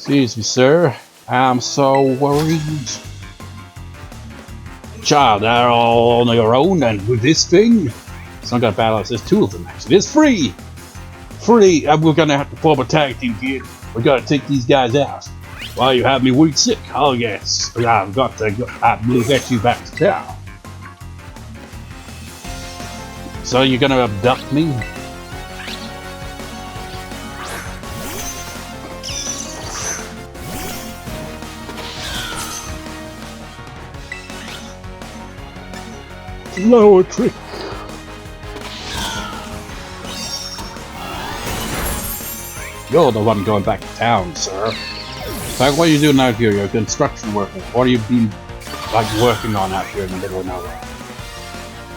Excuse me, sir. I'm so worried. Child, they're all on your own, and with this thing, it's not gonna battle us. There's two of them actually. It's free, and we're gonna have to form a tag team here. We gotta take these guys out. While you have me weak sick, oh yes, I've got to get you back to town. So you're gonna abduct me? Lower trick. You're the one going back to town, sir. Like, what are you doing out here? You're a construction worker. What have you been, like, working on out here in the middle of nowhere?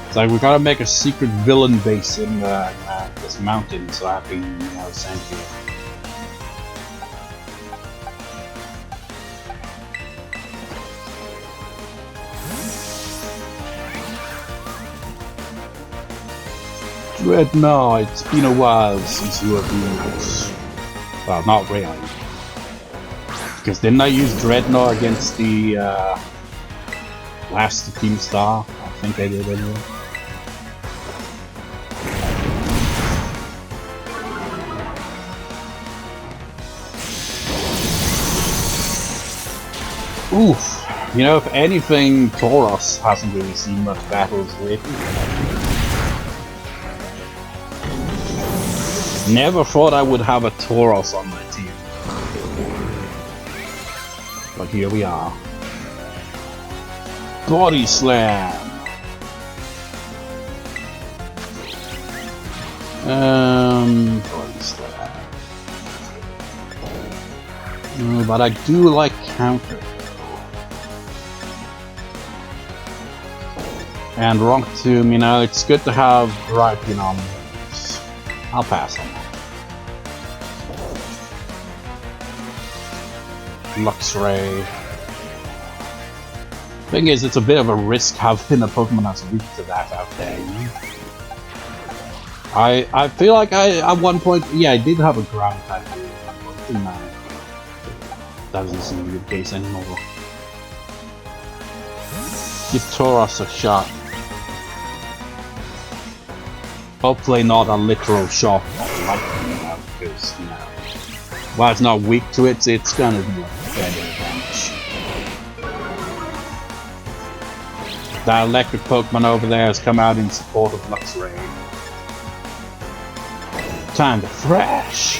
It's like, we gotta make a secret villain base in this mountain, so I can, send you. Dreadnought, it's been a while since you have used. Well, not really. Because didn't I use Dreadnought against the last Team Star? I think I did anyway. Oof. You know, if anything, Tauros hasn't really seen much battles lately. Never thought I would have a Tauros on my team. But here we are. Body Slam! Body Slam. But I do like counter. And Rock Tomb, it's good to have Ripon on. I'll pass on that. Luxray. Thing is, it's a bit of a risk having a Pokemon that's weak to that out there. I feel like at one point, I did have a ground type. That doesn't seem to be the case anymore. Give Tauros a shot. Hopefully not a literal shock of lightning, because, while it's not weak to it, it's gonna do a fair bit of damage. That electric Pokemon over there has come out in support of Luxray. Time to thrash!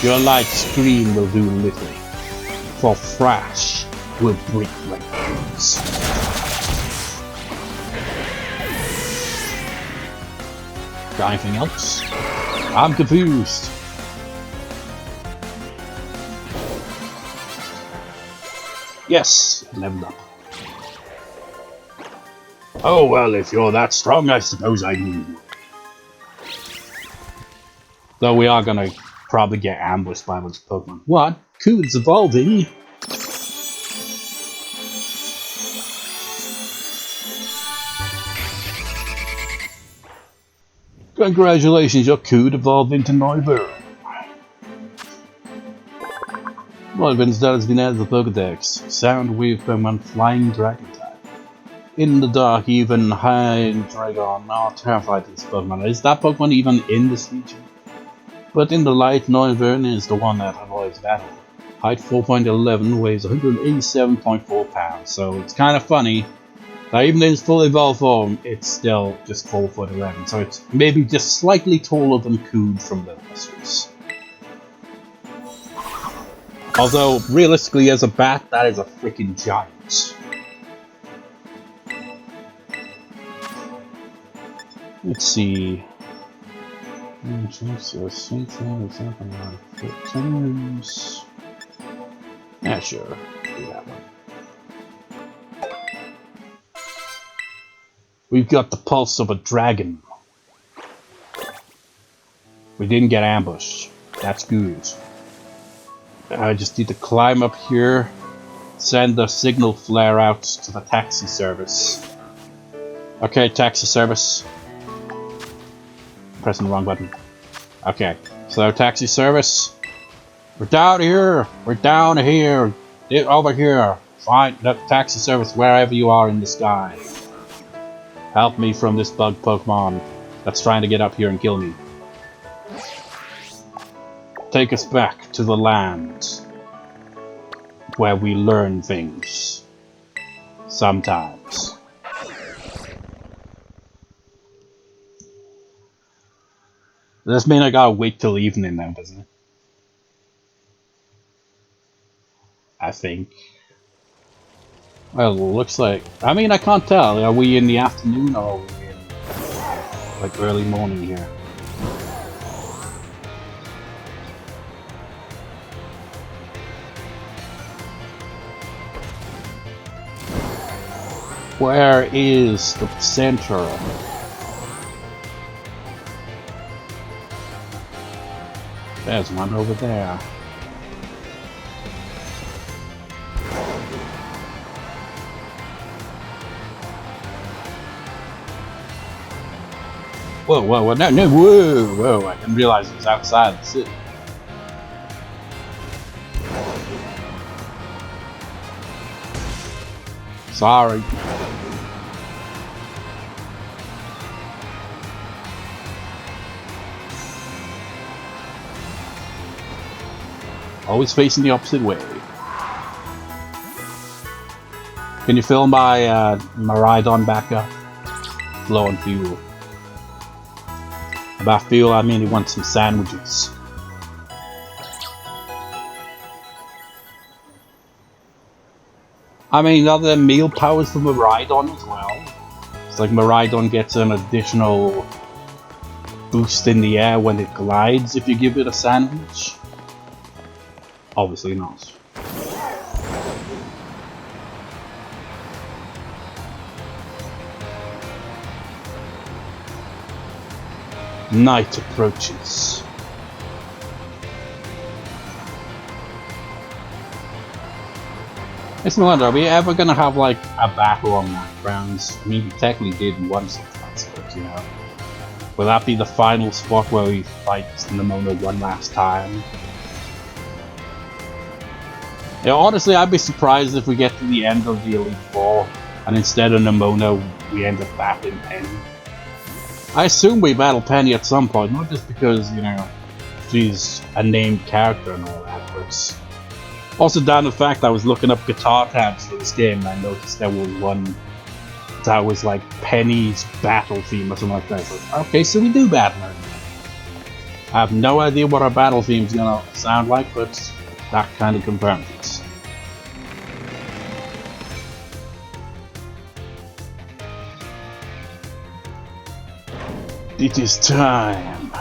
Your light screen will do little, for thrash will break like bones. Got anything else? I'm confused. Yes, leveled up. Oh well, if you're that strong, I suppose I knew. Though we are gonna probably get ambushed by a bunch of Pokemon. What? Cood's evolving? Congratulations, your Cood evolved into Noivern. Noivern's data has been added to the Pokedex. Sound wave Pokemon Flying Dragon type. In the dark, even High Dragon are terrified of this Pokemon. Is that Pokemon even in this region? But in the light, Noivern is the one that avoids battle. Height 4.11, weighs 187.4 pounds, so it's kind of funny. Even in its full evolved form, it's still just 4'11", so it's maybe just slightly taller than Cood from the Masters. Although, realistically, as a bat, that is a freaking giant. Let's see. Yeah, sure. Do that one. We've got the pulse of a dragon. We didn't get ambushed. That's good. I just need to climb up here, send the signal flare out to the taxi service. Okay, taxi service. Pressing the wrong button. Okay, So, taxi service. We're down here. We're down here. Over here. Find that taxi service wherever you are in the sky. Help me from this bug Pokemon that's trying to get up here and kill me. Take us back to the land where we learn things. Sometimes. Does this mean I gotta wait till evening now, doesn't it? I think. Well, it looks like... I mean, I can't tell. Are we in the afternoon or are we in, like, early morning here? Where is the center? There's one over there. Whoa, whoa, whoa, no, whoa, whoa, I didn't realize it was outside the city. Sorry. Always facing the opposite way. Can you fill my Miraidon back up? Low on fuel. By fuel, I mean he wants some sandwiches. I mean, are there meal powers for Miraidon as well? It's like Miraidon gets an additional boost in the air when it glides if you give it a sandwich. Obviously not. Night approaches. Makes me wonder, are we ever gonna have like a battle on that grounds? I mean, we technically did once or twice, but you know. Will that be the final spot where we fight Nemona one last time? Yeah, honestly, I'd be surprised if we get to the end of the Elite Four and instead of Nemona, we end up battling Penny. I assume we battle Penny at some point, not just because, you know, she's a named character and all that, but also down to the fact I was looking up guitar tabs for this game and I noticed there was one that was like Penny's battle theme or something like that. So, okay, so we do battle her. I have no idea what our battle theme's gonna sound like, but that kind of confirms it. It is time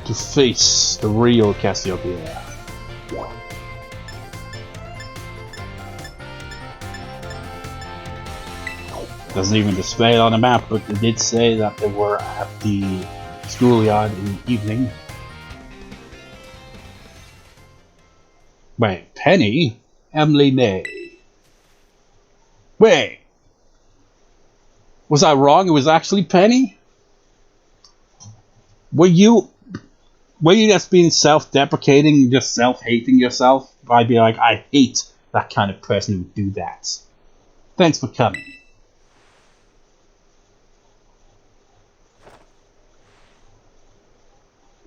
to face the real Cassiopeia. Doesn't even display it on the map, but it did say that they were at the schoolyard in the evening. Wait, Penny? Emily Nay. Wait! Was I wrong? It was actually Penny? Were you just being self-deprecating, just self-hating yourself? By being like, I hate that kind of person who would do that. Thanks for coming.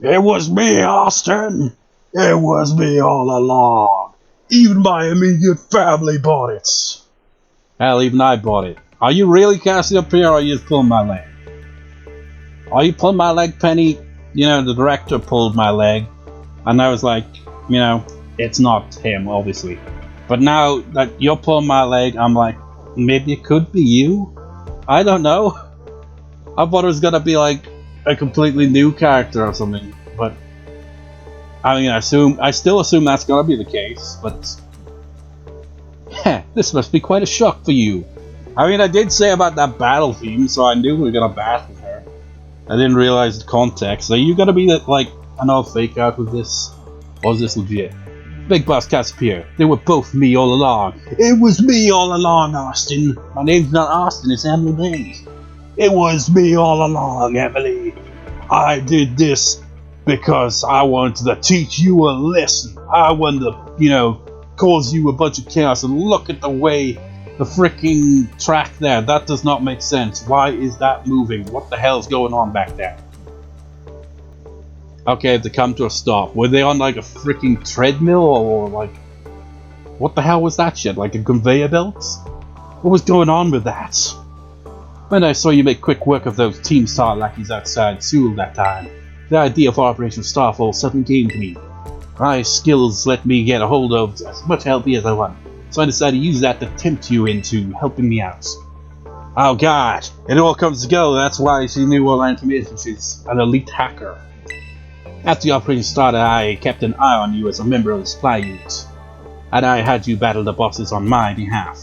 It was me, Austin! It was me all along! Even my immediate family bought it! Hell, even I bought it. Are you really casting up here, or are you just pulling my leg? Are you pulling my leg, Penny? You know, the director pulled my leg, and I was like, you know, it's not him, obviously. But now that you're pulling my leg, I'm like, maybe it could be you? I don't know. I thought it was gonna be like a completely new character or something, but I mean, I still assume that's gonna be the case, but this must be quite a shock for you. I mean, I did say about that battle theme, so I knew we were gonna battle her. I didn't realize the context. Are you gonna be like another fake out with this? Or is this legit? Big Boss Cassiopeia, they were both me all along. It was me all along, Austin. My name's not Austin, it's Emily May. It was me all along, Emily. I did this because I wanted to teach you a lesson. I wanted to, cause you a bunch of chaos. And look at the way the freaking track there. That does not make sense. Why is that moving? What the hell's going on back there? Okay, they come to a stop. Were they on like a freaking treadmill or like... What the hell was that shit? Like a conveyor belt? What was going on with that? When I saw you make quick work of those Team Star lackeys outside Seoul that time, the idea of Operation Starfall suddenly came to me. My skills let me get a hold of as much help as I want, so I decided to use that to tempt you into helping me out. Oh god, it all comes together. That's why she knew all that information. She's an elite hacker. After the operation started, I kept an eye on you as a member of the supply unit, and I had you battle the bosses on my behalf.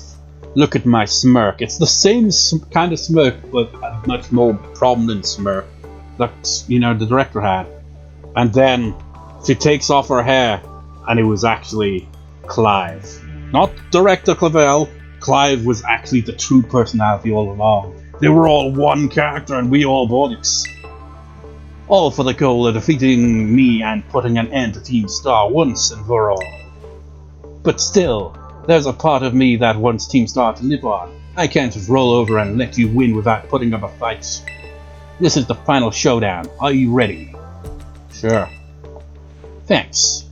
Look at my smirk. It's the same kind of smirk, but a much more prominent smirk that, the director had. And then she takes off her hair, and it was actually Clive. Not Director Clavel. Clive was actually the true personality all along. They were all one character, and we all bought it. All for the goal of defeating me and putting an end to Team Star once and for all. But still, there's a part of me that wants Team Star to live on. I can't just roll over and let you win without putting up a fight. This is the final showdown. Are you ready? Sure. Thanks.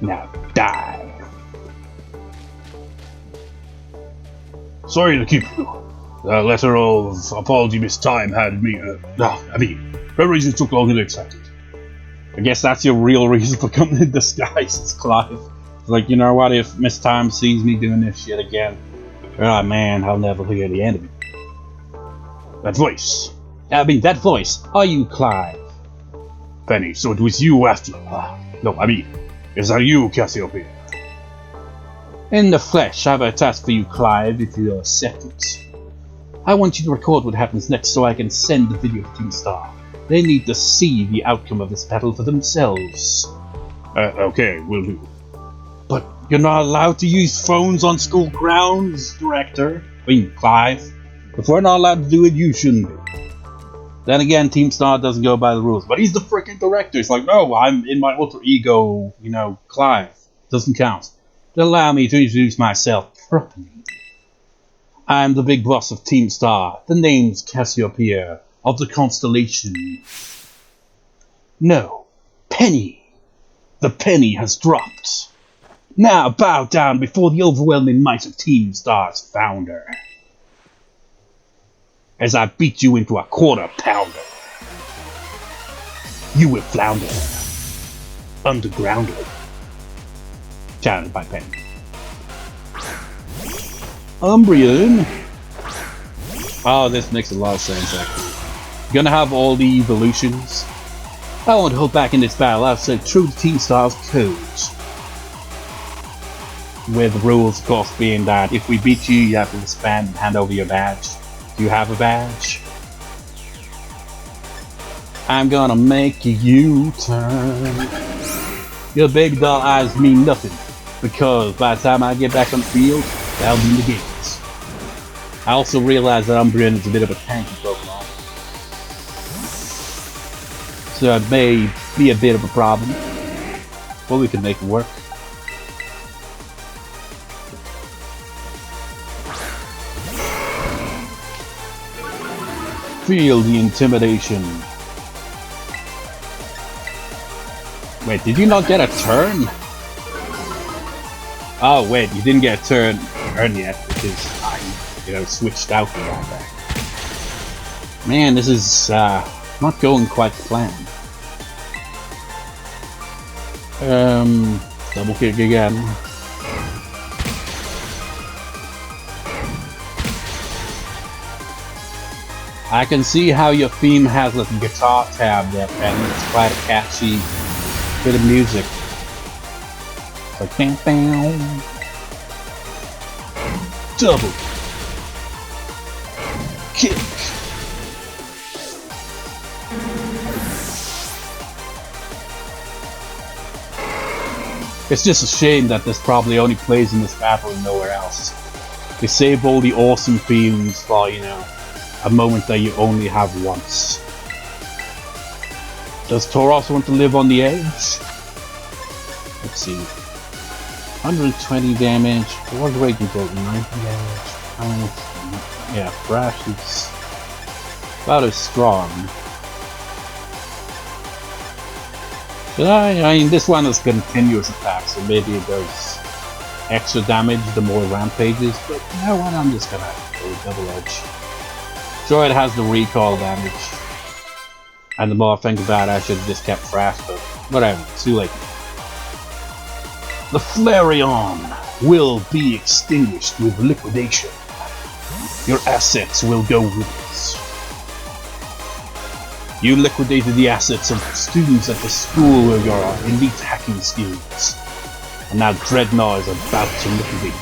Now die. Sorry to keep you. The letter of apology this time had me, for reasons took longer than expected. I guess that's your real reason for coming in disguise, as Clive. It's like, you know what, if Miss Time sees me doing this shit again, oh man, I'll never hear the end of it. That voice. That voice. Are you Clive? Penny, so it was you after... is that you, Cassiopeia? In the flesh, I have a task for you, Clive, if you'll accept it. I want you to record what happens next so I can send the video to Team Star. They need to see the outcome of this battle for themselves. Okay, will do. But you're not allowed to use phones on school grounds, Director. Clive. If we're not allowed to do it, you shouldn't be. Then again, Team Star doesn't go by the rules. But he's the freaking director. It's like, no, I'm in my alter ego, Clive. Doesn't count. Allow me to introduce myself properly. I'm the big boss of Team Star. The name's Cassiopeia, of the constellation. No, Penny. The penny has dropped. Now bow down before the overwhelming might of Team Star's founder. As I beat you into a quarter pounder. You will flounder. Undergrounder. Challenged by Penny. Umbreon. Oh, this makes a lot of sense, actually. Gonna have all the evolutions. I won't hold back in this battle. I've stayed true to Team Star's codes. With the rules, of course, being that if we beat you, you have to disband and hand over your badge. Do you have a badge? I'm gonna make you turn. Your big doll eyes mean nothing, because by the time I get back on the field, that'll be the games. I also realize that Umbreon is a bit of a tanky Pokemon, so it may be a bit of a problem, but we can make it work. Feel the intimidation. Wait, did you not get a turn? Oh wait, you didn't get a turn yet because I, switched out the right back. Man, this is not going quite to plan. Double kick again. I can see how your theme has a guitar tab there, and it's quite a catchy bit of music. Like bam bam. Double kick. It's just a shame that this probably only plays in this battle and nowhere else. They save all the awesome themes for, a moment that you only have once. Does Thor also want to live on the edge? Let's see. 120 damage, 4 great control, 90 damage. Yeah, Thrash is about as strong. Should I mean, this one is continuous attack, so maybe it does extra damage the more rampages, but you know what, I'm just gonna go double edge. Sure, it has the recall damage. And the more I think about it, I should have just kept Thrash, but whatever, it's too late. The Flareon will be extinguished with liquidation. Your assets will go with us. You liquidated the assets of students at the school with your elite hacking skills. And now Dreadnought is about to liquidate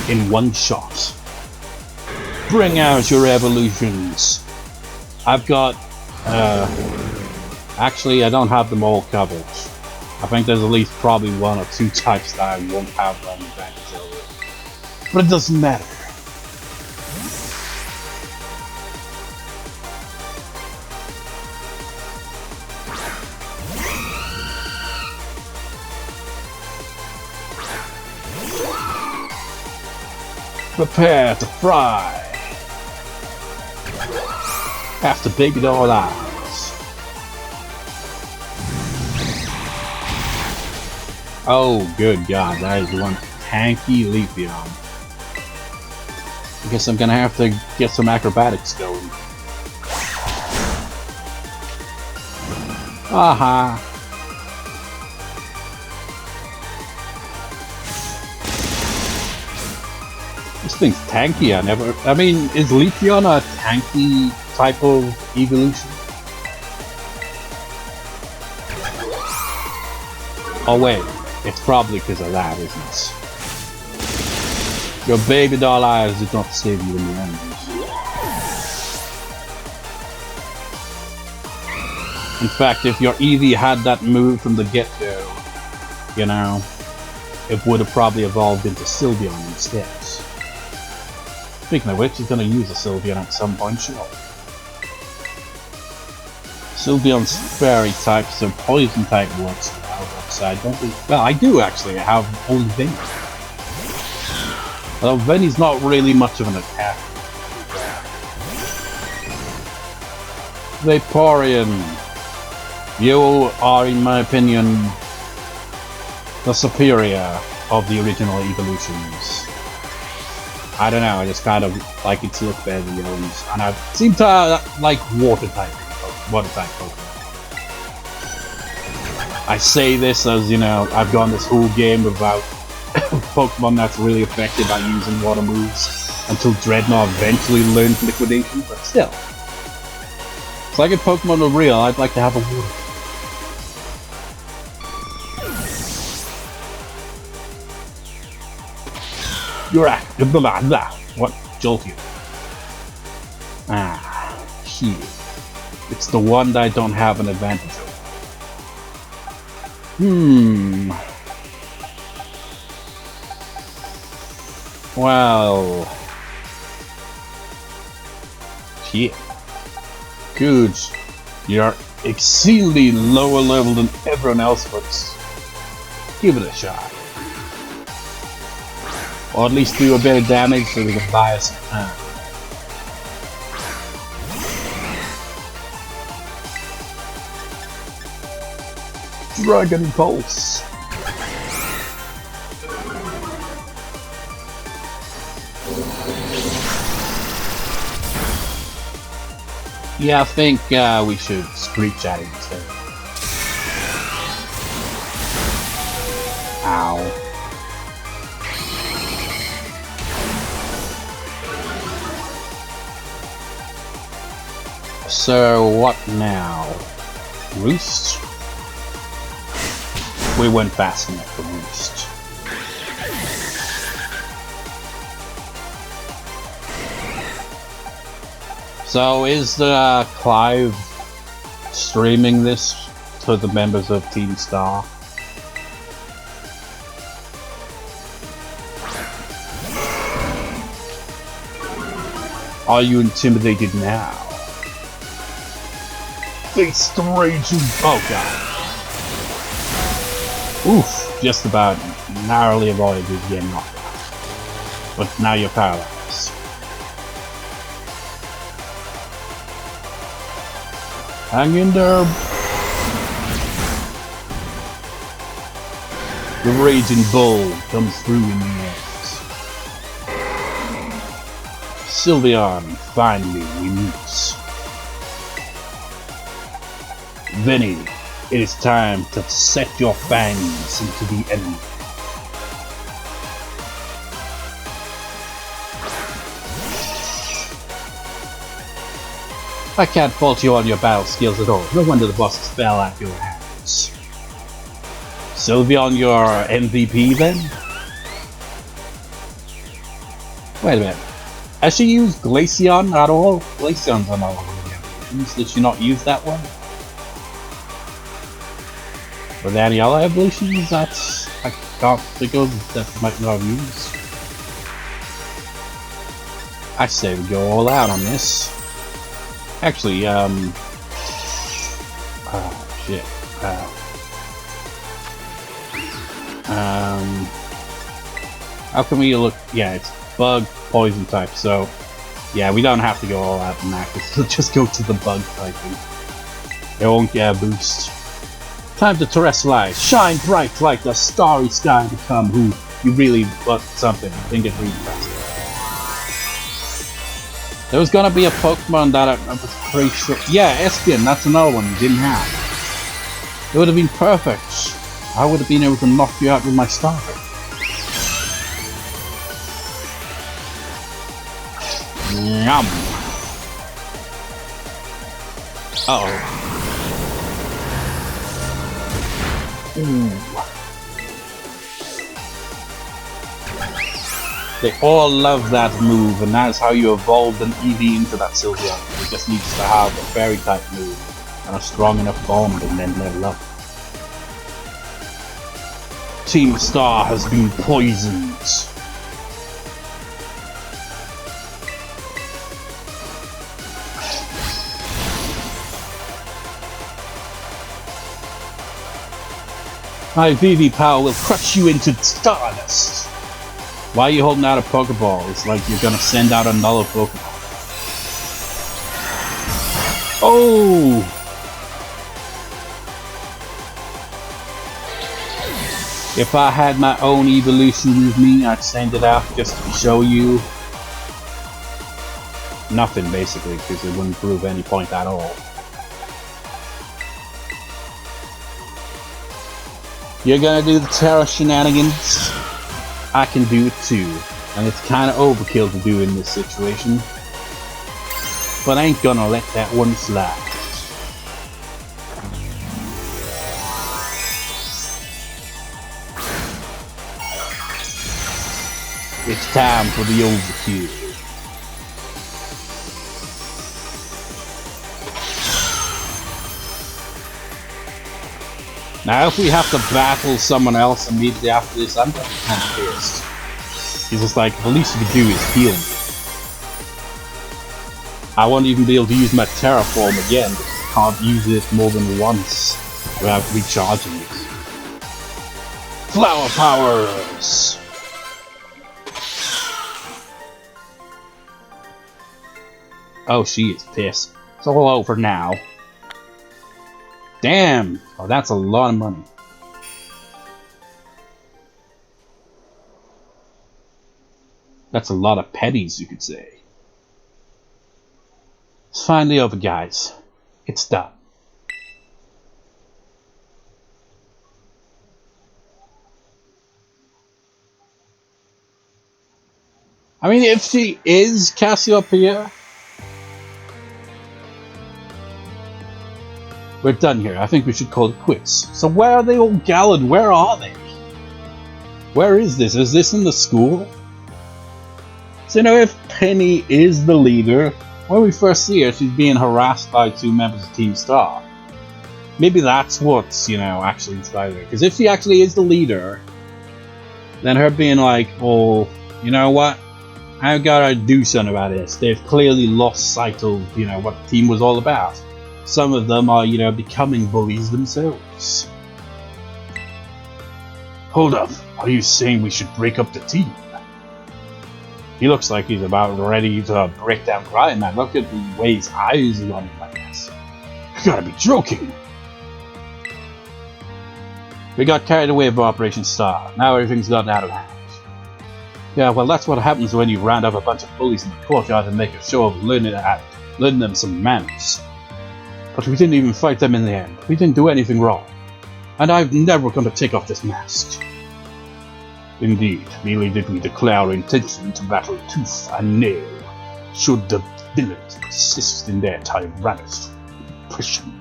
you. In one shot. Bring out your evolutions. I've got actually I don't have them all covered. I think there's at least probably 1 or 2 types that I won't have an advantage over. But it doesn't matter. Prepare to fry. After baby doll eyes. Oh, good God, that is one tanky Leafeon. I guess I'm gonna have to get some acrobatics going. Aha! This thing's tanky, I mean, is Leafeon a tanky type of evolution? Oh wait, it's probably because of that, isn't it? Your baby doll eyes did not save you in the end. In fact, if your Eevee had that move from the get-go, you know, it would have probably evolved into Sylveon instead. Speaking of which, he's going to use a Sylveon at some point, sure. Sylveon's fairy type, so poison type works now, but I don't think... Well, I do actually, I have only Veni. Although Veni's not really much of an attack. Vaporeon. You are, in my opinion, the superior of the original evolutions. I don't know, I just kind of like its look better than the others. And I seem to like water type Pokemon. I say this as, you know, I've gone this whole game without Pokemon that's really affected by using water moves until Dreadnought eventually learned Liquidation, but still. It's like if Pokemon were real, I'd like to have a water. You're active, blah blah. What? Jolteon. Ah, here. It's the one that I don't have an advantage over. Well. Shit. Good. You're exceedingly lower level than everyone else, but give it a shot. Or at least do a bit of damage so we can buy us some time. Dragon Pulse. Yeah, I think we should screech at it instead. Ow. So, what now? Roost? We went fast enough for Roost. So, is Clive streaming this to the members of Team Star? Are you intimidated now? Face the raging... Oh god. Oof, just about narrowly avoided getting knocked out. But now you're paralyzed. Hang in there. The raging bull comes through in the end. Sylveon, finally we meet. Vinny, it is time to set your fangs into the enemy. I can't fault you on your battle skills at all. No wonder the bosses fell at your hands. Sylveon, your MVP then? Wait a minute. Has she used Glaceon at all? Glaceon's on all of the evolutions. Did she not use that one? Were there any other evolutions that I can't think of that might not have used? I say we go all out on this. Actually, oh shit. How can we look? Yeah, it's bug, poison type, so yeah, we don't have to go all out in that, we'll just go to the bug typing. It won't get a boost. Time to terrestrialize. Shine bright like the starry sky, become who you really want something. I think it's really fast. There was gonna be a Pokemon that I was pretty sure. Yeah, Espion, that's another one you didn't have. It would have been perfect. I would have been able to knock you out with my starter. Yum. Uh-oh. Ooh. They all love that move, and that's how you evolved an Eevee into that Sylveon. It just needs to have a fairy type move and a strong enough bond and then level up. Team Star has been poisoned. My Eevee power will crush you into stardust. Why are you holding out a Pokeball? It's like you're gonna send out another Pokeball. Oh! If I had my own evolution with me, I'd send it out just to show you. Nothing, basically, because it wouldn't prove any point at all. You're gonna do the Terra shenanigans? I can do it too, and it's kinda overkill to do in this situation. But I ain't gonna let that one slide. It's time for the overkill. Now if we have to battle someone else immediately after this, I'm gonna be kind of pissed. He's just like, the least you can do is heal me. I won't even be able to use my Terraform again, because I can't use it more than once without recharging it. Flower powers! Oh, she is pissed. It's all over now. Damn! Oh, that's a lot of money. That's a lot of pennies, you could say. It's finally over, guys. It's done. I mean, if she is Cassiopeia, we're done here. I think we should call it quits. So where are they all gathered? Where are they? Where is this? Is this in the school? So, you know, if Penny is the leader, when we first see her, she's being harassed by two members of Team Star. Maybe that's what's, you know, actually inspired her. Because if she actually is the leader, then her being like, oh, you know what? I gotta do something about this. They've clearly lost sight of, what the team was all about. Some of them are, becoming bullies themselves. Hold up, are you saying we should break up the team? He looks like he's about ready to break down crying, man. Look at the way his eyes are on him like this. You gotta be joking. We got carried away by Operation Star. Now everything's gotten out of hand. Yeah, well, that's what happens when you round up a bunch of bullies in the courtyard and make a show of learning them some manners. But we didn't even fight them in the end. We didn't do anything wrong. And I'm never going to take off this mask. Indeed, merely did we declare our intention to battle tooth and nail, should the villains persist in their tyrannous oppression.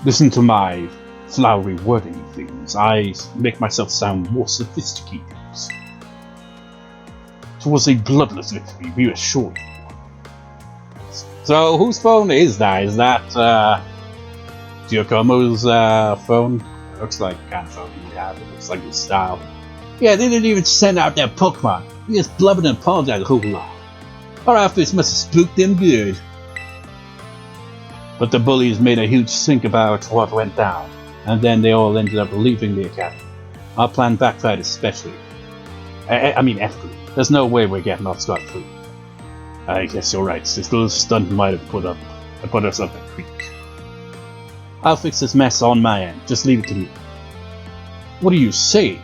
Listen to my flowery wording of things. I make myself sound more sophisticated. It was a bloodless victory, we assure you. So, whose phone is that? Is that, Giacomo's, phone? It looks like the kind of phone he had. It looks like his style. Yeah, they didn't even send out their Pokemon. He just blubbered and apologized a whole lot. Our outfits must have spooked them good. But the bullies made a huge stink about what went down, and then they all ended up leaving the academy. Our plan backfired especially. I mean, ethically. There's no way we're getting off scot-free. I guess you're right. This little stunt might have put us up a creek. I'll fix this mess on my end. Just leave it to me. What are you saying?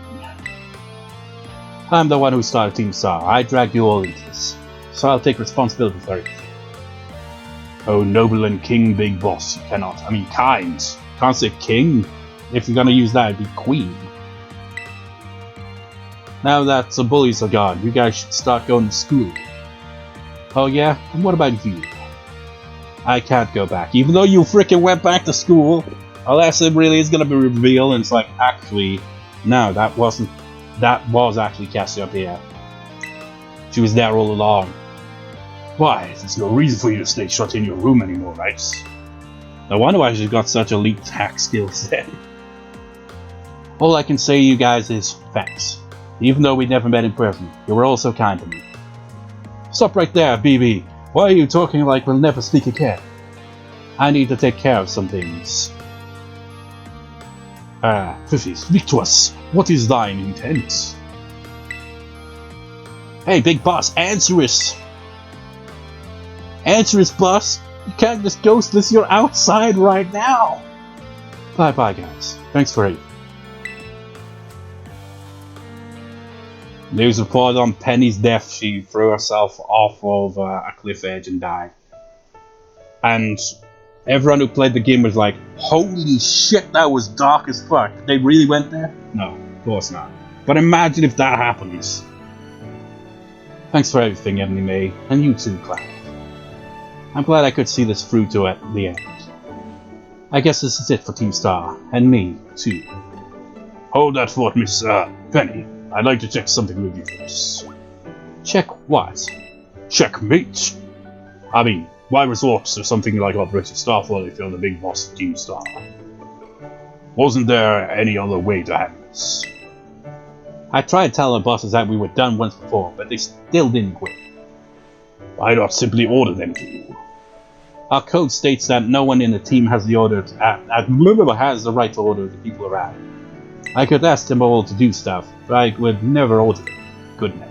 I'm the one who started Team Star. I dragged you all into this, so I'll take responsibility for it. Oh, noble and king, big boss. You cannot. I mean, kind. Can't say king. If you're gonna use that, it'd be queen. Now that the bullies are gone, you guys should start going to school. Oh yeah? And what about you? I can't go back. Even though you freaking went back to school, unless it really is gonna be revealed and it's like, actually, no, that was actually Cassiopeia. She was there all along. Why? There's no reason for you to stay shut in your room anymore, right? No wonder why she's got such elite hack skills then. All I can say to you guys is thanks. Even though we never met in person, you were all so kind to me. Stop right there, BB. Why are you talking like we'll never speak again? I need to take care of some things. Fifi, speak to us. What is thine intent? Hey, big boss, answer us! Answer us, boss! You can't just ghost us, you're outside right now! Bye-bye, guys. Thanks for it. News report on Penny's death. She threw herself off of a cliff edge and died. And everyone who played the game was like, holy shit, that was dark as fuck. They really went there? No, of course not. But imagine if that happens. Thanks for everything, Emily May. And you too, Clive. I'm glad I could see this through to at the end. I guess this is it for Team Star. And me, too. Hold that thought, Miss Penny. I'd like to check something with you first. Check what? Checkmate! I mean, why resort to something like Operation Starfall if you're the big boss of Team Star? Wasn't there any other way to handle this? I tried telling the bosses that we were done once before, but they still didn't quit. Why not simply order them to? Our code states that no one in the team has the right to order the people around. I could ask them all to do stuff, but I would never order them, couldn't I?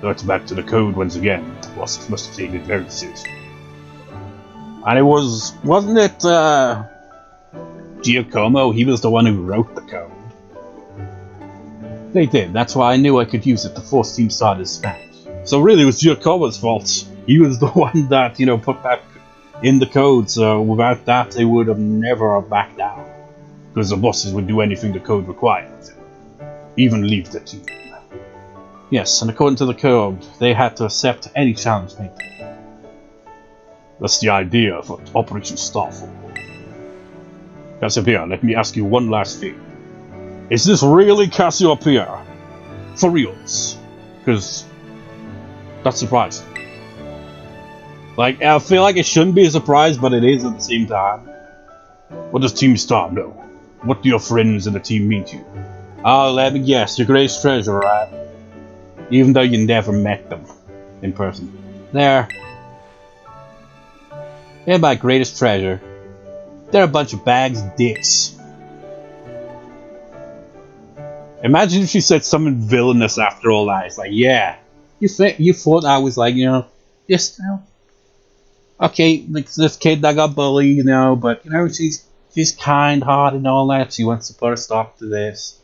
So it's back to the code once again. The bosses must have taken it very seriously. And it wasn't it, Giacomo? He was the one who wrote the code. They did, that's why I knew I could use it to force Team Star to disband. So really it was Giacomo's fault. He was the one that, put that in the code, so without that they would have never backed down. Because the bosses would do anything the code required, even leave the team. Yes, and according to the code, they had to accept any challenge made. That's the idea for Operation Starfall. Cassiopeia, let me ask you one last thing. Is this really Cassiopeia? For reals? Because that's surprising. Like, I feel like it shouldn't be a surprise, but it is at the same time. What does Team Star know? What do your friends in the team mean to you? Oh, let me guess, your greatest treasure, right? Even though you never met them. in person. There. They're my greatest treasure. They're a bunch of bags of dicks. Imagine if she said something villainous after all that. It's like, yeah, you thought I was like, just okay, like this kid that got bullied, but she's kind-hearted and all that. She wants to put a stop to this.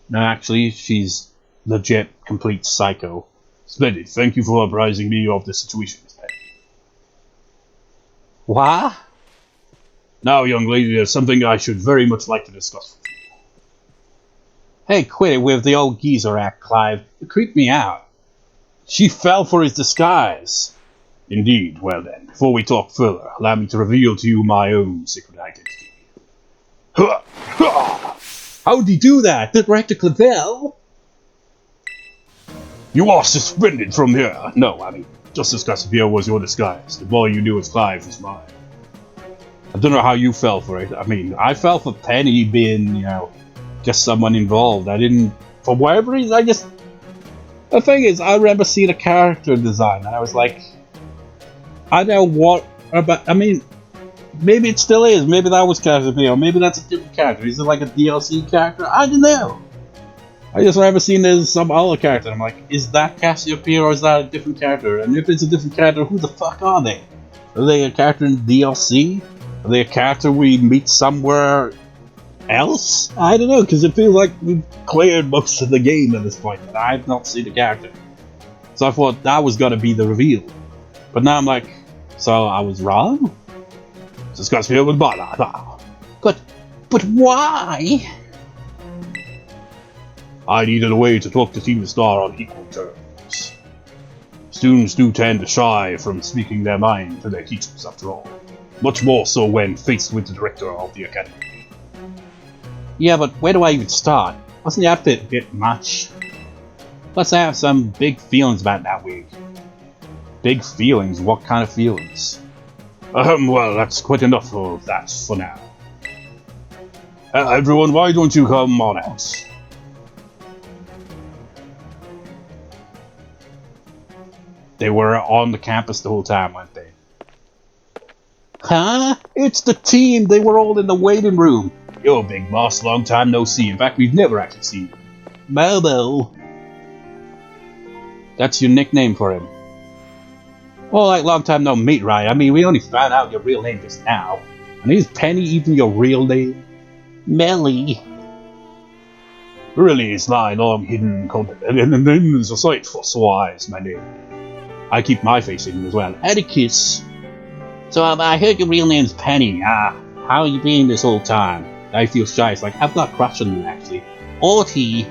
No, actually, she's legit, complete psycho. Splendid. Thank you for apprising me of the situation, Miss Penny. What? Now, young lady, there's something I should very much like to discuss with you. Hey, quit it with the old geezer act, Clive. You creeped me out. She fell for his disguise. Indeed. Well then, before we talk further, allow me to reveal to you my own secret identity. How'd he do that? The Director Clavel? You are suspended from here. No, I mean, Justice Cassavia was your disguise. The boy you knew as Clive was mine. I don't know how you fell for it. I mean, I fell for Penny being, just someone involved. I didn't, for whatever reason, the thing is, I remember seeing a character design, and I was like, I don't know what about, I mean, maybe it still is, maybe that was Cassiopeia, maybe that's a different character. Is it like a DLC character? I don't know. I just remember seeing there's some other character, and I'm like, is that Cassiopeia or is that a different character? And if it's a different character, who the fuck are they? Are they a character in DLC? Are they a character we meet somewhere else? I don't know, because it feels like we've cleared most of the game at this point, and I've not seen the character. So I thought that was gonna be the reveal. But now I'm like, so I was wrong? Discuss here with Bala. But why? I needed a way to talk to Team Star on equal terms. Students do tend to shy from speaking their mind to their teachers, after all. Much more so when faced with the director of the academy. Yeah, but where do I even start? Wasn't the outfit a bit much? Let's have some big feelings about that wig. Big feelings? What kind of feelings? Well, that's quite enough of that for now. Everyone, why don't you come on out? They were on the campus the whole time, weren't they? Huh? It's the team! They were all in the waiting room! Yo, big boss, long time no see. In fact, we've never actually seen him. Bobo. That's your nickname for him. Well, like long time no meet, right? I mean, we only found out your real name just now. And is Penny even your real name? Melly. Really, it's my long hidden content, and then there's a sight for eyes, my name. I keep my face hidden as well. Atticus. So I heard your real name's Penny. How you been this whole time? I feel shy. It's like, I've got a crush on you, actually. Orty.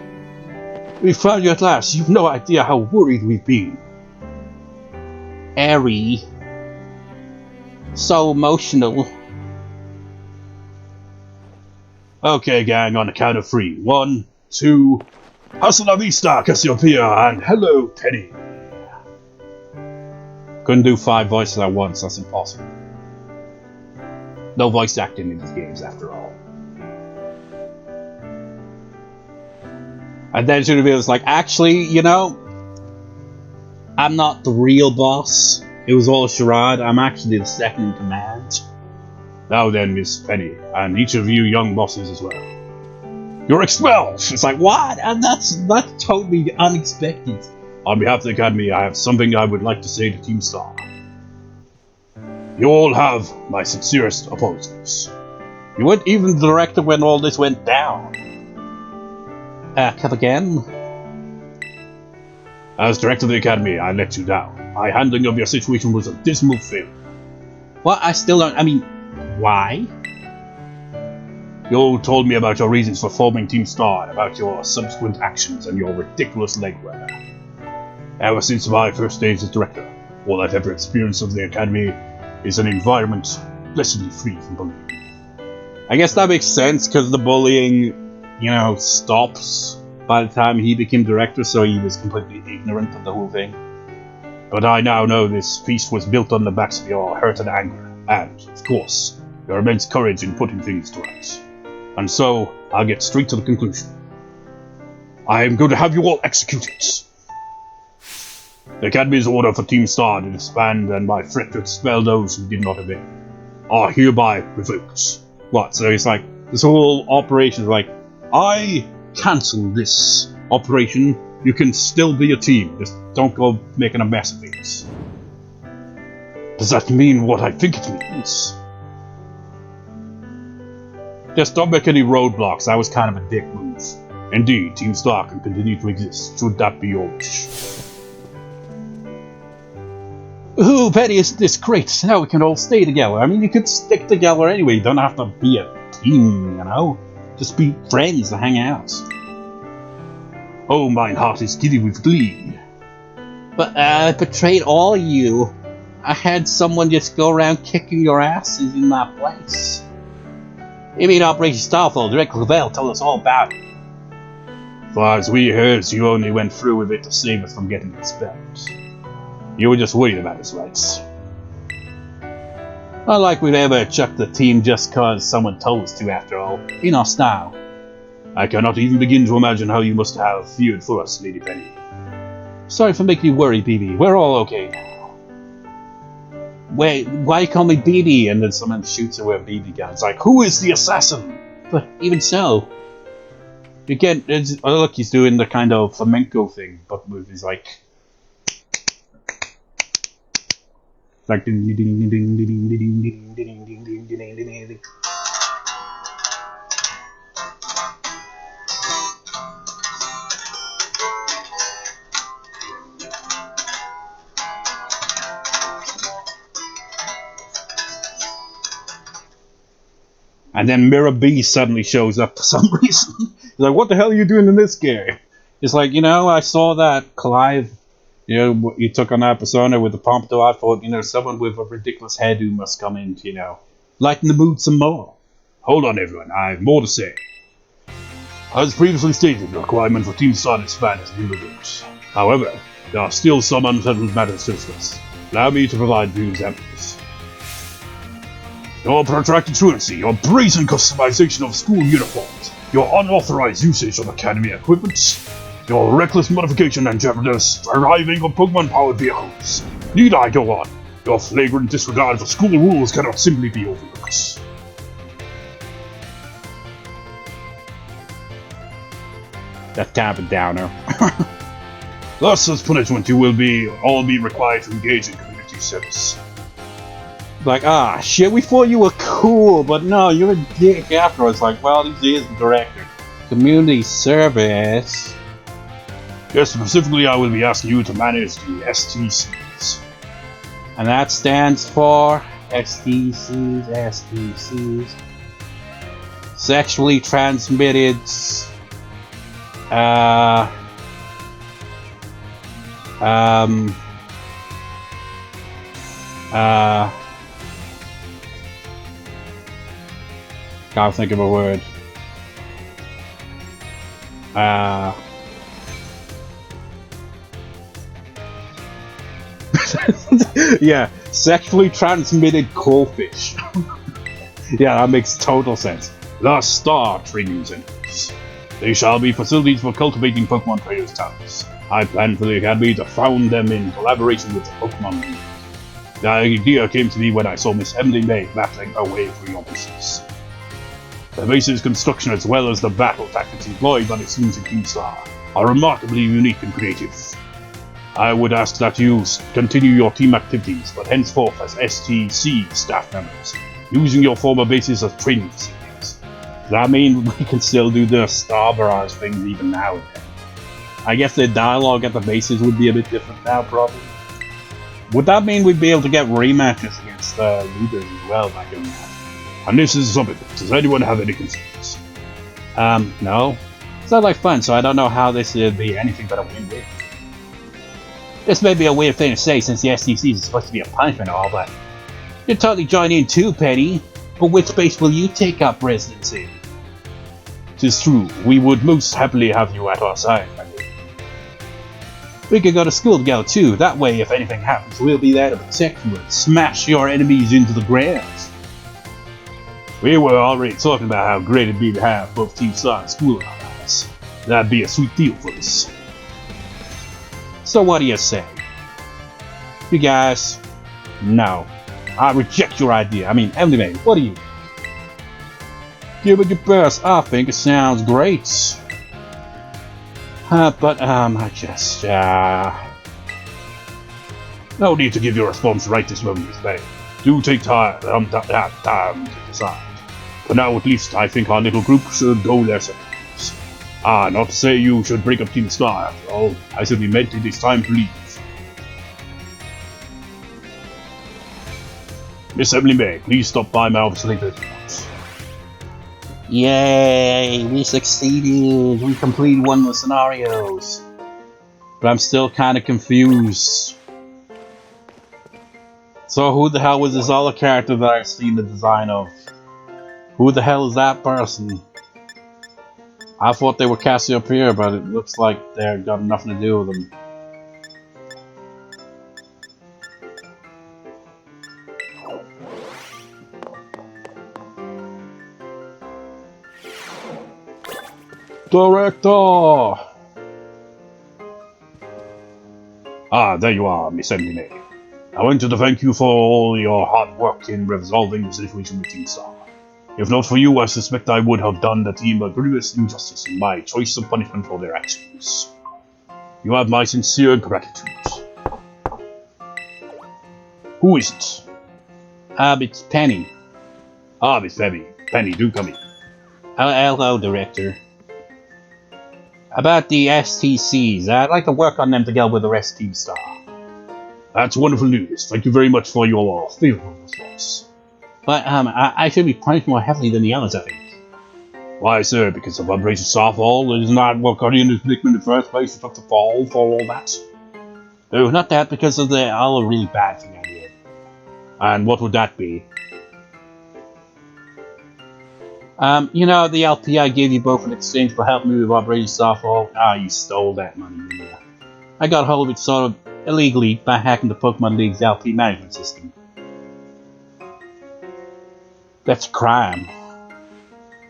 We found you at last. You've no idea how worried we've been. Airy. So emotional. Okay, gang, on the count of 3. 1, 2... Hasta la vista, Cassiopeia, and hello, Penny. Couldn't do 5 voices at once, that's impossible. No voice acting in these games, after all. And then she reveals, like, actually, I'm not the real boss. It was all a charade. I'm actually the second in command. Now then, Miss Penny, and each of you young bosses as well. You're expelled! It's like, what? And that's totally unexpected. On behalf of the Academy, I have something I would like to say to Team Star. You all have my sincerest apologies. You weren't even the director when all this went down. Come again? As director of the Academy, I let you down. My handling of your situation was a dismal failure. Well, I still don't... I mean, why? You all told me about your reasons for forming Team Star and about your subsequent actions and your ridiculous legwear. Ever since my first days as director, all I've ever experienced of the Academy is an environment blessedly free from bullying. I guess that makes sense, because the bullying, stops by the time he became director, so he was completely ignorant of the whole thing. But I now know this feast was built on the backs of your hurt and anger, and, of course, your immense courage in putting things to rights. And so, I'll get straight to the conclusion. I am going to have you all executed. The Academy's order for Team Star to disband and by threat to expel those who did not obey are hereby revoked. What? So it's like, this whole operation is like, I cancel this operation, you can still be a team, just don't go making a mess of things. Does that mean what I think it means? Just don't make any roadblocks, that was kind of a dick move. Indeed, Team Star can continue to exist, should that be your wish. Ooh, Penny, isn't this great? Now we can all stay together. I mean, you could stick together anyway, you don't have to be a team, you know? Just be friends to hang out. Oh, mine heart is giddy with glee. But I betrayed all of you. I had someone just go around kicking your asses in my place. You mean Operation Starfall? Director Clive told us all about it. As far as we heard, you only went through with it to save us from getting expelled. You were just worried about his rights. Not like we'd ever chuck the team just cause someone told us to, after all. In our style. I cannot even begin to imagine how you must have feared for us, Lady Penny. Sorry for making you worry, BB. We're all okay now. Wait, why call me BB? And then someone shoots her with a BB gun. It's like, who is the assassin? But even so, you get. Oh look, he's doing the kind of flamenco thing, but with his like ding ding ding ding ding ding ding ding ding ding ding ding ding. And then Mirror B suddenly shows up for some reason. He's like, what the hell are you doing in this game? It's like, you know, I saw that Clive, you know, you took on that persona with the pompadour. I thought, you know, someone with a ridiculous hairdo must come in to, you know, lighten the mood some more. Hold on, everyone. I have more to say. As previously stated, the requirement for Team Star Expand has been removed. However, there are still some unsettled matters to discuss. Allow me to provide few examples. Your protracted truancy, your brazen customization of school uniforms, your unauthorized usage of Academy equipment, your reckless modification and jeopardous driving of Pokemon-powered vehicles. Need I go on? Your flagrant disregard for school rules cannot simply be overlooked. That's kind of a downer. Thus, as punishment, you will all be required to engage in community service. Like, ah, shit, we thought you were cool, but no, you're a dick afterwards. Like, well, he is the director. Community service. Yes, specifically, I will be asking you to manage the STCs. And that stands for STCs. Sexually transmitted. Can't think of a word. Yeah, sexually transmitted coalfish. Yeah, that makes total sense. The Star Training Centers. They shall be facilities for cultivating Pokemon trainers' talents. I plan for the Academy to found them in collaboration with the Pokemon League. The idea came to me when I saw Miss Emily May battling her way through your bases. The base's construction as well as the battle tactics employed by the teams in Team Star are remarkably unique and creative. I would ask that you continue your team activities, but henceforth as STC staff members, using your former bases as training facilities. Does that mean we can still do the Star Barrage things even now and then? I guess the dialogue at the bases would be a bit different now, probably. Would that mean we'd be able to get rematches against leaders as well back in that? And this is something. Does anyone have any concerns? No. Sounds like fun, so I don't know how this would be anything but a win-win. This may be a weird thing to say since the STCs is supposed to be a punishment and all, but you'll totally join in too, Penny. But which base will you take up residence in? 'Tis true, we would most happily have you at our side, my lady. We could go to school together too, that way if anything happens we'll be there to protect you and smash your enemies into the ground. We were already talking about how great it'd be to have both Team Star and school in our lives. That'd be a sweet deal for us. So what do you say? You guys, no. I reject your idea. I mean, Emily, what do you? Give it your best. I think it sounds great. But I just no need to give your response right this moment, Miss. Do take time to decide. But now at least I think our little group should go their separate. Not to say you should break up Team Star after all. I simply meant it is time to leave. Miss Emily May, please stop by my office later. Yay! We succeeded! We completed one of the scenarios. But I'm still kind of confused. So who the hell was this other character that I've seen the design of? Who the hell is that person? I thought they were Cassiopeia, but it looks like they've got nothing to do with them. Director! There you are, Miss Emily. I wanted to thank you for all your hard work in resolving the situation with Team Star. If not for you, I suspect I would have done the team a grievous injustice in my choice of punishment for their actions. You have my sincere gratitude. Who is it? It's Penny. Miss Penny. Penny, do come in. Hello, Director. About the STCs, I'd like to work on them together with the rest of Team Star. That's wonderful news. Thank you very much for your favorable response. But I should be punished more heavily than the others, I think. Why, sir? Because of Operation Starfall? It is not what got you in this predicament in the first place. You took the fall for all that. No, not that. Because of the other really bad thing I did. And what would that be? You know, the LP I gave you both in exchange for helping me with Operation Starfall? You stole that money, yeah. I got hold of it sort of illegally by hacking the Pokemon League's LP management system. That's a crime.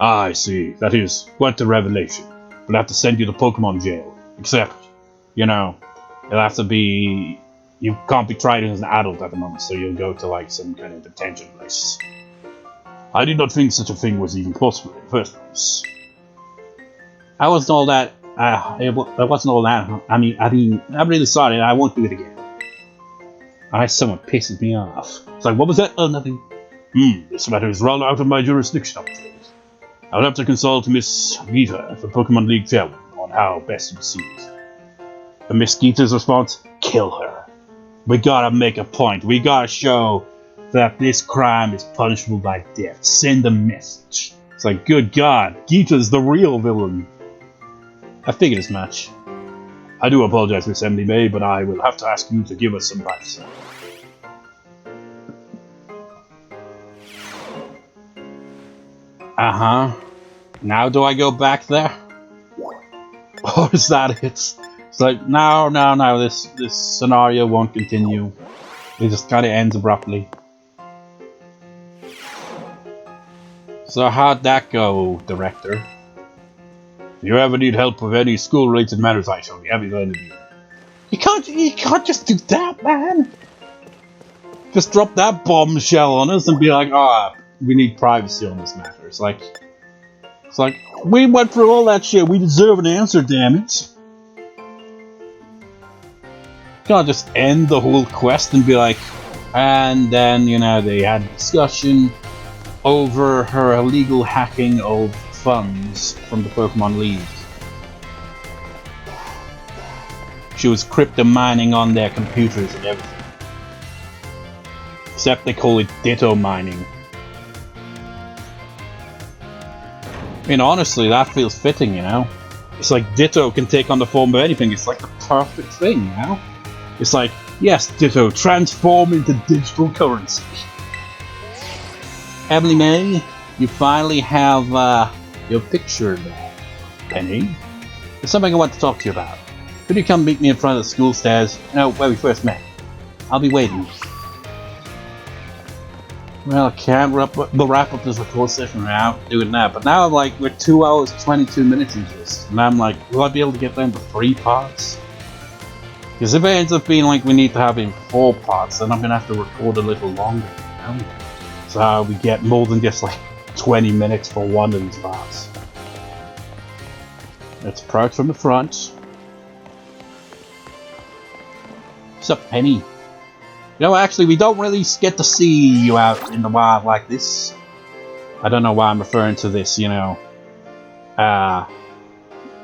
I see. That is quite a revelation. We'll have to send you to Pokemon jail. Except, you know, it'll have to be... You can't be tried as an adult at the moment, so you'll go to like some kind of detention place. I did not think such a thing was even possible in the first place. I wasn't all that. It wasn't all that. I mean, I'm really sorry. I won't do it again. Someone pisses me off. It's like, what was that? Oh, nothing. This matter is run out of my jurisdiction, I'm afraid. I'll have to consult Miss Eevee for Pokemon League Chairman on how best to proceed. And Miss Geeta's response? Kill her. We gotta make a point. We gotta show that this crime is punishable by death. Send a message. It's like, good God, Geeta's the real villain. I figured as much. I do apologize, Miss Emily May, but I will have to ask you to give us some privacy. Now do I go back there? Or is that it? It's like, no, this scenario won't continue. It just kind of ends abruptly. So how'd that go, Director? If you ever need help with any school-related matters, I shall be happy to lend you. You can't just do that, man! Just drop that bombshell on us and be like, we need privacy on this matter. It's like, we went through all that shit, we deserve an answer, damn it! You can't just end the whole quest and be like, and then, you know, they had a discussion over her illegal hacking of funds from the Pokemon League. She was crypto mining on their computers and everything. Except they call it ditto mining. I mean, honestly, that feels fitting, you know? It's like Ditto can take on the form of anything. It's like the perfect thing, you know? It's like, yes, Ditto, transform into digital currency. Emily May, you finally have your picture there, Penny. There's something I want to talk to you about. Could you come meet me in front of the school stairs, you know, where we first met? I'll be waiting. Well, I can't wrap up this record session without doing that, but now like we're 2 hours 22 minutes into this, and I'm like, will I be able to get down to 3 parts? Because if it ends up being like we need to have in 4 parts, then I'm gonna have to record a little longer, you know? So we get more than just like 20 minutes for one of these parts. Let's approach from the front. What's up, Penny? You know, actually, we don't really get to see you out in the wild like this. I don't know why I'm referring to this, you know,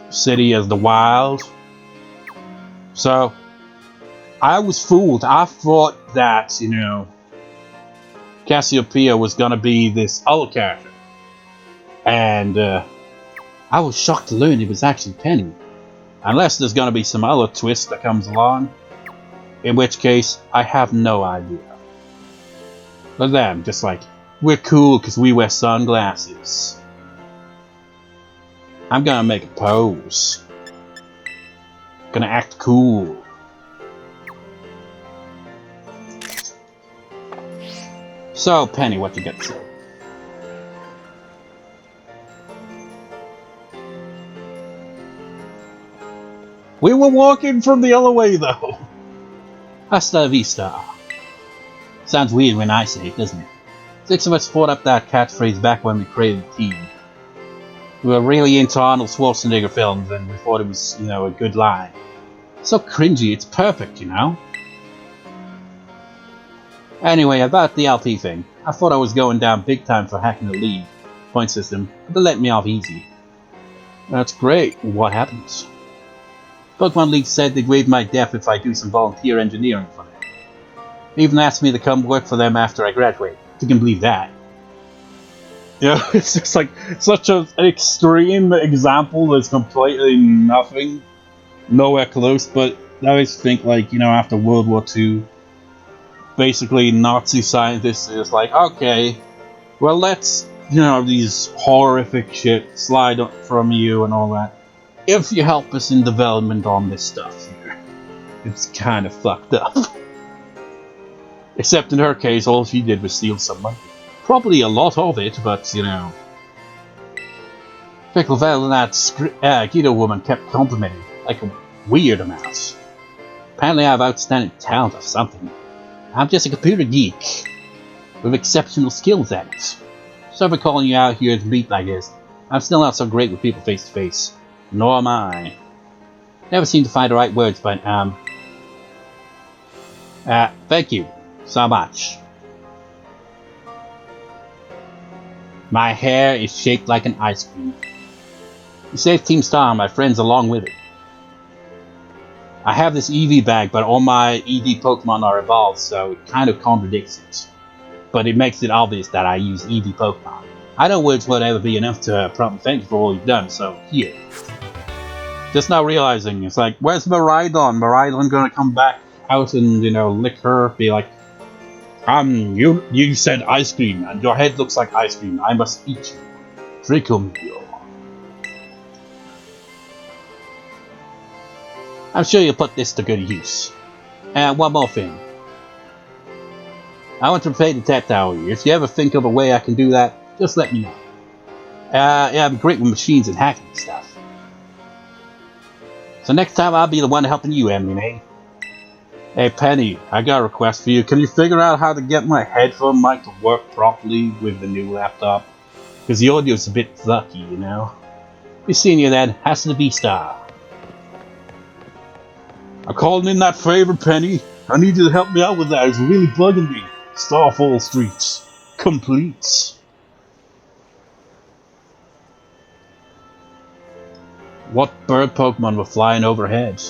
city as the wild. So, I was fooled. I thought that, you know, Cassiopeia was gonna be this other character. And, I was shocked to learn it was actually Penny. Unless there's gonna be some other twist that comes along. In which case, I have no idea. But then, just like, we're cool because we wear sunglasses. I'm gonna make a pose. Gonna act cool. So, Penny, what you got to say? We were walking from the other way, though. Hasta vista. Sounds weird when I say it, doesn't it? 6 of us fought up that catchphrase back when we created the team. We were really into Arnold Schwarzenegger films and we thought it was, you know, a good line. So cringy, it's perfect, you know? Anyway, about the LP thing. I thought I was going down big time for hacking the league point system, but they let me off easy. That's great. What happens? Pokemon League said they'd waive my debt if I do some volunteer engineering for them. They even asked me to come work for them after I graduate. If you can believe that. Yeah, it's just like such an extreme example that's completely nothing, nowhere close, but I always think, like, you know, after World War II, basically Nazi scientists is like, okay, well, let's, you know, these horrific shit slide up from you and all that. If you help us in development on this stuff here. It's kind of fucked up. Except in her case, all she did was steal some money. Probably a lot of it, but, you know. Picklevel and that Guido woman kept complimenting, like a weird amount. Apparently I have outstanding talent or something. I'm just a computer geek with exceptional skills at it. Sorry for calling you out here to meet, I guess. I'm still not so great with people face to face. Nor am I. Never seem to find the right words, but, thank you so much. My hair is shaped like an ice cream. You saved Team Star and my friends along with it. I have this Eevee bag, but all my EV Pokemon are evolved, so it kind of contradicts it. But it makes it obvious that I use EV Pokemon. I know words won't ever be enough to properly thank you for all you've done, so here. Just now realizing, it's like, where's Miraidon? Miraidon gonna come back out and, you know, lick her, be like, you said ice cream, and your head looks like ice cream. I must eat you. Dricomio. I'm sure you'll put this to good use. And one more thing. I want to pay the tap tower. If you ever think of a way I can do that, just let me know. Yeah, I'm great with machines and hacking and stuff. So next time I'll be the one helping you, Emily. Hey Penny, I got a request for you. Can you figure out how to get my headphone mic to work properly with the new laptop? Because the audio's a bit sucky, you know? Be seeing you then. Hasta vista. I'm calling in that favor, Penny. I need you to help me out with that. It's really bugging me. Starfall Streets. Complete. What bird Pokemon were flying overhead?